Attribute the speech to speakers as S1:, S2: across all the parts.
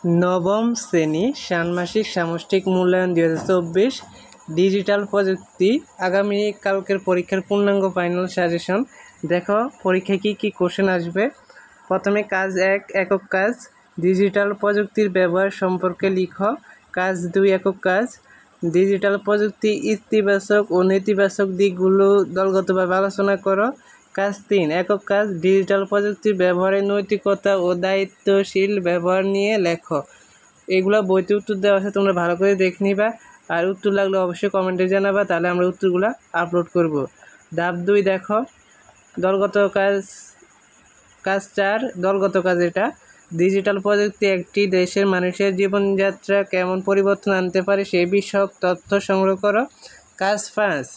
S1: নবম শ্রেণী ষান্মাসিক সামষ্টিক মূল্যায়ন 2024 ডিজিটাল প্রযুক্তি আগামীকালকের পরীক্ষার পূর্ণাঙ্গ ফাইনাল সাজেশন। দেখো পরীক্ষায় কী কোশ্চেন আসবে। প্রথমে কাজ 1 একক কাজ ডিজিটাল প্রযুক্তির ব্যবহার সম্পর্কে লিখো। কাজ 2 একক কাজ ডিজিটাল প্রযুক্তি ইতিবাচক ও নেতিবাচক দিকগুলো দলগতভাবে আলোচনা করো। কাজ 3 একক কাজ ডিজিটাল প্রযুক্তির ব্যবহারের নৈতিকতা ও দায়িত্বশীল ব্যবহার নিয়ে লেখো। এগুলো বইতে উত্তর দেওয়া আছে, তোমরা ভালো করে দেখে নিবা। আর উত্তর লাগলে অবশ্যই কমেন্টে জানাবা, তাহলে আমরা উত্তরগুলো আপলোড করব। ধাপ 2 দেখো দলগত কাজ। কাজ 4 দলগত কাজ, এটা ডিজিটাল প্রযুক্তি একটি দেশের মানুষের জীবনযাত্রা কেমন পরিবর্তন আনতে পারে সেই বিষয়ক তথ্য সংগ্রহ করো। কাজ 5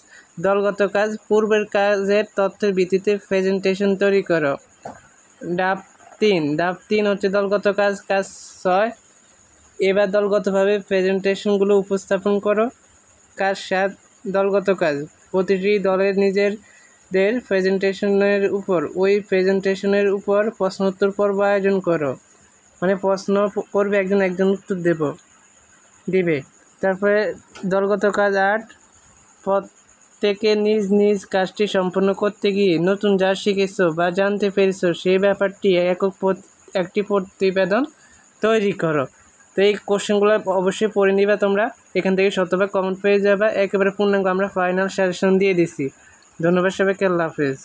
S1: দলগত কাজ পূর্বের কাজের তথ্যের ভিত্তিতে প্রেজেন্টেশন তৈরি করো। ধাপ 3 হচ্ছে দলগত কাজ। কাজ 6 এবার দলগতভাবে প্রেজেন্টেশনগুলো উপস্থাপন করো। কাজ 7 দলগত কাজ প্রতিটি দলের নিজেদের প্রেজেন্টেশনের প্রেজেন্টেশনের উপর প্রশ্নোত্তর পর্ব আয়োজন করো। মানে প্রশ্ন করবে, একজন উত্তর দিবে। তারপরে দলগত কাজ 8 প্রত্যেকে নিজ নিজ কাজটি সম্পন্ন করতে গিয়ে নতুন যা শিখেছো বা জানতে পেরেছো সেই ব্যাপারটি একটি প্রতিবেদন তৈরি করো। তো এই কোশ্চেনগুলো অবশ্যই পড়ে নিবা তোমরা, এখান থেকে শতভাগ কমেন্ট পেয়ে যাবা। একেবারে পূর্ণাঙ্গ আমরা ফাইনাল সাজেশন দিয়ে দিছি। ধন্যবাদ সবাইকে, আল্লাহ হাফেজ।